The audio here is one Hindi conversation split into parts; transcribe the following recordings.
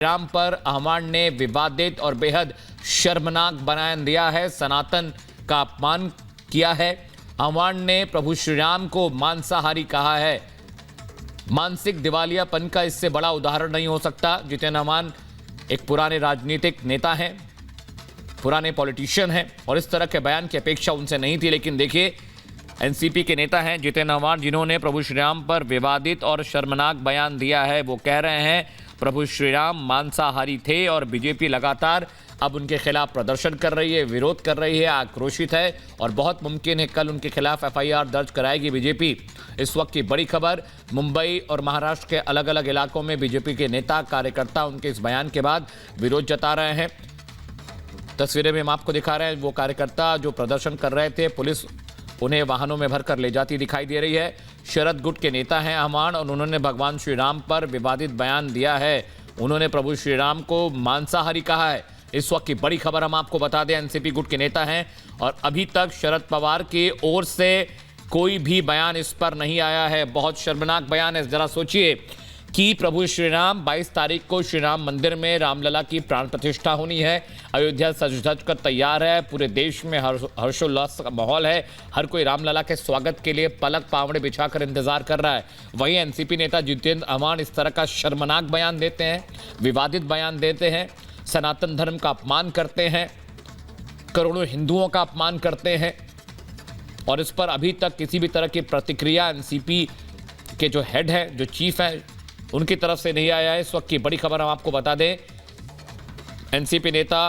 राम पर अहमान ने विवादित और बेहद शर्मनाक बयान दिया है, सनातन का अपमान किया है। अहमान ने प्रभु श्री राम को मांसाहारी कहा है। मानसिक दिवालियापन का इससे बड़ा उदाहरण नहीं हो सकता। जितेंद्र अहमान एक पुराने राजनीतिक नेता हैं, पुराने पॉलिटिशियन हैं और इस तरह के बयान की अपेक्षा उनसे नहीं थी। लेकिन देखिए, एनसीपी के नेता हैं जितेंद्र अहमान, जिन्होंने प्रभु श्री राम पर विवादित और शर्मनाक बयान दिया है। वो कह रहे हैं प्रभु श्री राम मांसाहारी थे और बीजेपी लगातार अब उनके खिलाफ प्रदर्शन कर रही है, विरोध कर रही है, आक्रोशित है और बहुत मुमकिन है कल उनके खिलाफ एफआईआर दर्ज कराएगी बीजेपी। इस वक्त की बड़ी खबर, मुंबई और महाराष्ट्र के अलग अलग इलाकों में बीजेपी के नेता कार्यकर्ता उनके इस बयान के बाद विरोध जता रहे हैं। तस्वीरें में हम आपको दिखा रहे हैं, वो कार्यकर्ता जो प्रदर्शन कर रहे थे, पुलिस उन्हें वाहनों में भरकर ले जाती दिखाई दे रही है। शरद गुट के नेता हैं अहमान और उन्होंने भगवान श्री राम पर विवादित बयान दिया है। उन्होंने प्रभु श्री राम को मांसाहारी कहा है। इस वक्त की बड़ी खबर हम आपको बता दें, एनसीपी गुट के नेता हैं और अभी तक शरद पवार की ओर से कोई भी बयान इस पर नहीं आया है। बहुत शर्मनाक बयान है। जरा सोचिए कि प्रभु श्री राम 22 तारीख को श्री राम मंदिर में रामलला की प्राण प्रतिष्ठा होनी है। अयोध्या सज धज कर तैयार है, पूरे देश में हर्षोल्लास का माहौल है। हर कोई रामलला के स्वागत के लिए पलक पावड़े बिछाकर इंतजार कर रहा है। वहीं एनसीपी नेता जितेंद्र अहमान इस तरह का शर्मनाक बयान देते हैं, विवादित बयान देते हैं, सनातन धर्म का अपमान करते हैं, करोड़ों हिंदुओं का अपमान करते हैं और इस पर अभी तक किसी भी तरह की प्रतिक्रिया एनसीपी के जो हेड है, जो चीफ है, उनकी तरफ से नहीं आया है। इस वक्त की बड़ी खबर हम आपको बता दें, एनसीपी नेता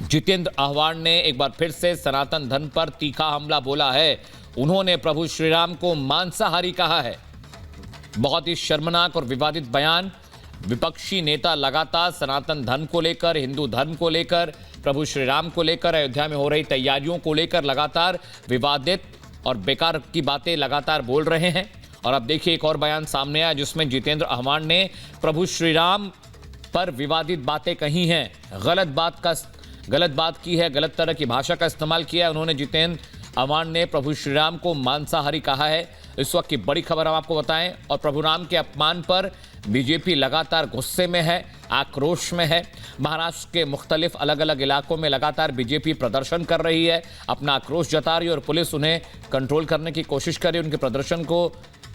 जितेंद्र अहमान ने एक बार फिर से सनातन धर्म पर तीखा हमला बोला है। उन्होंने प्रभु श्री राम को मांसाहारी कहा है। बहुत ही शर्मनाक और विवादित बयान। विपक्षी नेता लगातार सनातन धर्म को लेकर, हिंदू धर्म को लेकर, प्रभु श्री राम को लेकर, अयोध्या में हो रही तैयारियों को लेकर लगातार विवादित और बेकार की बातें लगातार बोल रहे हैं। और अब देखिए, एक और बयान सामने आया जिसमें जितेंद्र अहमान ने प्रभु श्री राम पर विवादित बातें कही हैं, गलत बात की है, गलत तरह की भाषा का इस्तेमाल किया है। उन्होंने जितेंद्र अहमान ने प्रभु श्री राम को मांसाहारी कहा है। इस वक्त की बड़ी खबर हम आपको बताएं और प्रभु राम के अपमान पर बीजेपी लगातार गुस्से में है, आक्रोश में है। महाराष्ट्र के मुख्तलिफ अलग अलग इलाकों में लगातार बीजेपी प्रदर्शन कर रही है, अपना आक्रोश जता रही है और पुलिस उन्हें कंट्रोल करने की कोशिश कर रही है। उनके प्रदर्शन को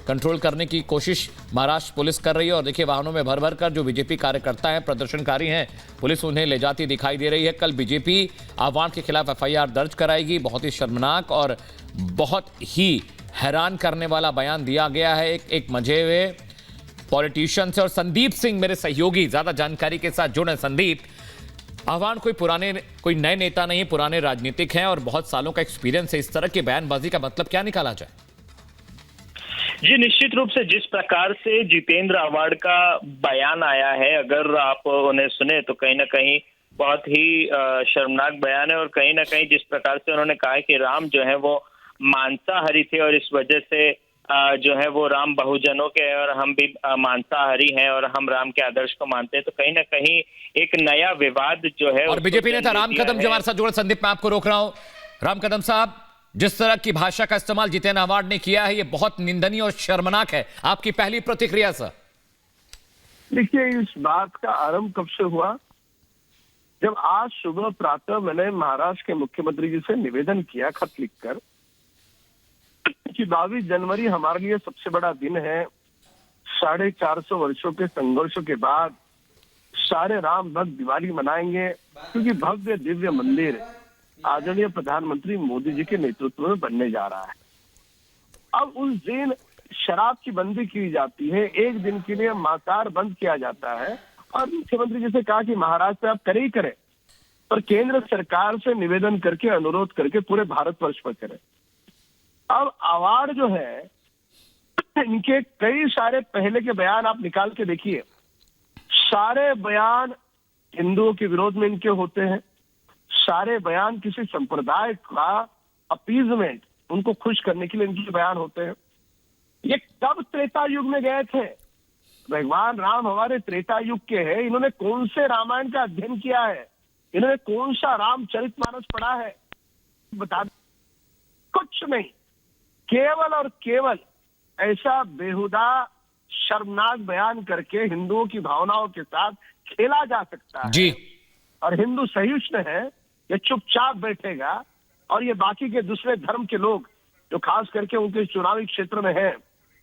कंट्रोल करने की कोशिश महाराष्ट्र पुलिस कर रही है और देखिए, वाहनों में भर भर कर जो बीजेपी कार्यकर्ता हैं, प्रदर्शनकारी हैं, पुलिस उन्हें ले जाती दिखाई दे रही है। कल बीजेपी अहमान के खिलाफ एफआईआर दर्ज कराएगी। बहुत ही शर्मनाक और बहुत ही हैरान करने वाला बयान दिया गया है एक मंझे हुए पॉलिटिशियन से। और संदीप सिंह मेरे सहयोगी ज्यादा जानकारी के साथ जुड़े। संदीप, अहमान कोई नए नेता नहीं, पुराने राजनीतिक हैं और बहुत सालों का एक्सपीरियंस है। इस तरह की बयानबाजी का मतलब क्या निकाला जाए? जी, निश्चित रूप से जिस प्रकार से जितेंद्र अहमान का बयान आया है, अगर आप उन्हें सुने तो कहीं ना कहीं बहुत ही शर्मनाक बयान है। और कहीं ना कहीं जिस प्रकार से उन्होंने कहा कि राम जो है वो मांसाहारी थे और इस वजह से जो है वो राम बहुजनों के हैं और हम भी मांसाहारी हैं और हम राम के आदर्श को मानते हैं, तो कहीं ना कहीं एक नया विवाद जो है। और बीजेपी नेता राम कदम जो हमारे साथ जुड़े, संदीप मैं आपको रोक रहा हूं। राम कदम साहब, जिस तरह की भाषा का इस्तेमाल जितेंद्र अहमान ने किया है, ये बहुत निंदनीय और शर्मनाक है। आपकी पहली प्रतिक्रिया सर? देखिए, इस बात का आरंभ कब से हुआ, जब आज सुबह प्रातः मैंने महाराष्ट्र के मुख्यमंत्री जी से निवेदन किया खत लिखकर कि 22 जनवरी हमारे लिए सबसे बड़ा दिन है। 450 वर्षों के संघर्षों के बाद सारे राम भक्त दिवाली मनाएंगे, क्योंकि भव्य दिव्य मंदिर आदरणीय प्रधानमंत्री मोदी जी के नेतृत्व में बनने जा रहा है। अब उस दिन शराब की बंदी की जाती है, एक दिन के लिए मांसाहार बंद किया जाता है और मुख्यमंत्री जी से कहा कि महाराष्ट्र में आप करें ही करें, पर केंद्र सरकार से निवेदन करके, अनुरोध करके पूरे भारतवर्ष पर करें। अब अवार्ड जो है, इनके कई सारे पहले के बयान आप निकाल के देखिए, सारे बयान हिंदुओं के विरोध में इनके होते हैं। सारे बयान किसी संप्रदाय का अपीजमेंट, उनको खुश करने के लिए इनके बयान होते हैं। ये कब त्रेता युग में गए थे? भगवान राम हमारे त्रेता युग के हैं। इन्होंने कौन से रामायण का अध्ययन किया है? इन्होंने कौन सा रामचरितमानस पढ़ा है? बता, कुछ नहीं। केवल और केवल ऐसा बेहुदा शर्मनाक बयान करके हिंदुओं की भावनाओं के साथ खेला जा सकता है। जी। और हिंदू सहिष्णु है, ये चुपचाप बैठेगा और ये बाकी के दूसरे धर्म के लोग जो खास करके उनके चुनावी क्षेत्र में हैं,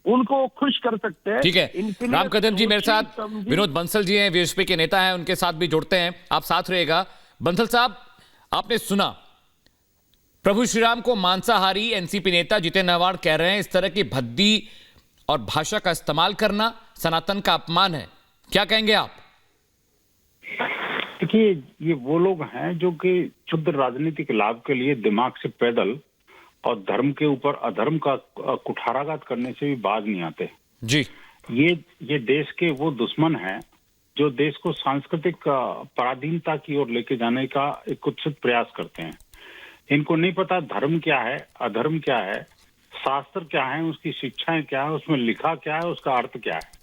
उनको खुश कर सकते हैं। ठीक है, इनके लिए राम कदम जी मेरे साथ समझी- विनोद बंसल जी हैं, वीएसपी के नेता हैं, उनके साथ भी जुड़ते हैं, आप साथ रहिएगा। बंसल साहब, आपने सुना प्रभु श्री राम को मांसाहारी, एनसीपी नेता जितेंद्र अवाड़ कह रहे हैं इस तरह की भद्दी और भाषा का इस्तेमाल करना सनातन का अपमान है, क्या कहेंगे आप? देखिए, ये वो लोग हैं जो कि शुद्ध राजनीतिक लाभ के लिए दिमाग से पैदल और धर्म के ऊपर अधर्म का कुठाराघात करने से भी बाज नहीं आते। जी। ये देश के वो दुश्मन हैं जो देश को सांस्कृतिक पराधीनता की ओर लेके जाने का एक कुत्सित प्रयास करते हैं। इनको नहीं पता धर्म क्या है, अधर्म क्या है, शास्त्र क्या है, उसकी शिक्षाएं क्या है, उसमें लिखा क्या है, उसका अर्थ क्या है।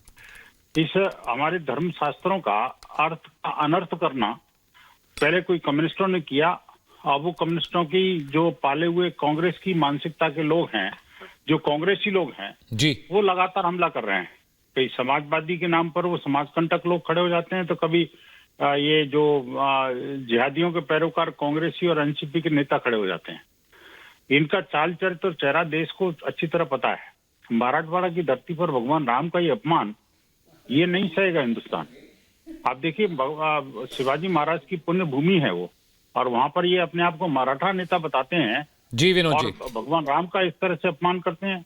इस हमारे धर्म शास्त्रों का अर्थ का अनर्थ करना पहले कोई कम्युनिस्टों ने किया। अब वो कम्युनिस्टों की जो पाले हुए कांग्रेस की मानसिकता के लोग हैं, जो कांग्रेसी लोग हैं जी। वो लगातार हमला कर रहे हैं। कई समाजवादी के नाम पर वो समाजकंटक लोग खड़े हो जाते हैं, तो कभी ये जो जिहादियों के पैरोकार कांग्रेसी और एनसीपी के नेता खड़े हो जाते हैं। इनका चाल चरित्र और चेहरा देश को अच्छी तरह पता है। मराठवाड़ा की धरती पर भगवान राम का ये अपमान ये नहीं सहेगा हिंदुस्तान। आप देखिए, शिवाजी महाराज की पुण्य भूमि है वो, और वहां पर ये अपने आप को मराठा नेता बताते हैं जी विनोद और जी, भगवान राम का इस तरह से अपमान करते हैं।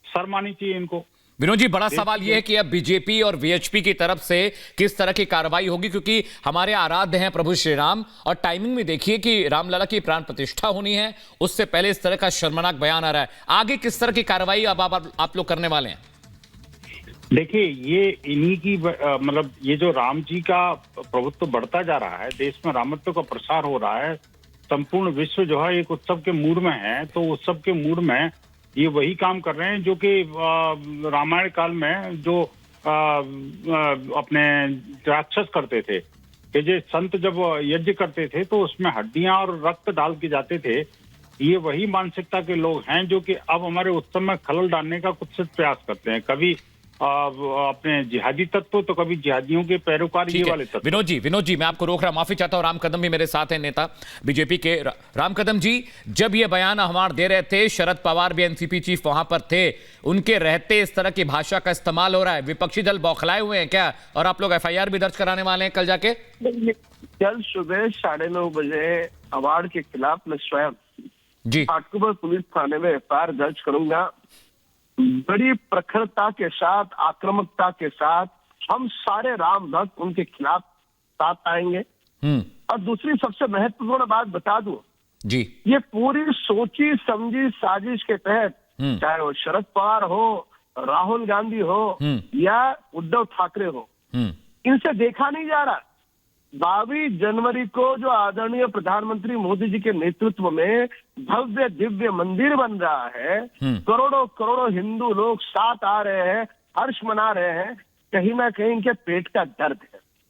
शर्म आनी चाहिए इनको। विनोद जी, बड़ा सवाल यह है कि अब बीजेपी और वीएचपी की तरफ से किस तरह की कार्रवाई होगी, क्योंकि हमारे आराध्य हैं प्रभु श्री राम, और टाइमिंग में देखिए कि रामलला की प्राण प्रतिष्ठा होनी है, उससे पहले इस तरह का शर्मनाक बयान आ रहा है। आगे किस तरह की कार्रवाई अब आप लोग करने वाले हैं? देखिए, ये इन्हीं की मतलब ये जो राम जी का प्रभुत्व बढ़ता जा रहा है, देश में रामत्व का प्रसार हो रहा है, संपूर्ण विश्व जो है एक उत्सव के मूड में है, तो उत्सव के मूड में ये वही काम कर रहे हैं जो कि रामायण काल में जो अपने राक्षस करते थे कि जो संत जब यज्ञ करते थे तो उसमें हड्डियां और रक्त डाल के जाते थे। ये वही मानसिकता के लोग हैं जो कि अब हमारे उत्सव में खलल डालने का कुत्सित प्रयास करते हैं। कभी अपने जिहादी तत्व तो कभी जिहादियों के पैरोकार ये वाले तत्व। विनोद जी मैं आपको रोक रहा, माफी चाहता हूं। राम कदम भी मेरे साथ हैं, नेता बीजेपी के। राम कदम जी, जब ये बयान हमार दे रहे थे, शरद पवार भी एनसीपी चीफ वहां पर थे, उनके रहते इस तरह की भाषा का इस्तेमाल हो रहा है, विपक्षी दल बौखलाए हुए हैं क्या? और आप लोग एफआईआर भी दर्ज कराने वाले हैं कल जाके? कल सुबह 9:30 बजे अवार्ड के खिलाफ मैं स्वयं जी घाटकोपर पुलिस थाने में एफआईआर दर्ज करूंगा। बड़ी प्रखरता के साथ, आक्रामकता के साथ हम सारे राम भक्त उनके खिलाफ साथ आएंगे। और दूसरी सबसे महत्वपूर्ण बात बता दूं जी, ये पूरी सोची समझी साजिश के तहत, चाहे वो शरद पवार हो, राहुल गांधी हो या उद्धव ठाकरे हो, इनसे देखा नहीं जा रहा। 22 जनवरी को जो आदरणीय प्रधानमंत्री मोदी जी के नेतृत्व में भव्य दिव्य मंदिर बन रहा है, करोड़ों करोड़ों हिंदू लोग साथ आ रहे हैं, हर्ष मना रहे हैं, कहीं ना कहीं इनके पेट का दर्द है।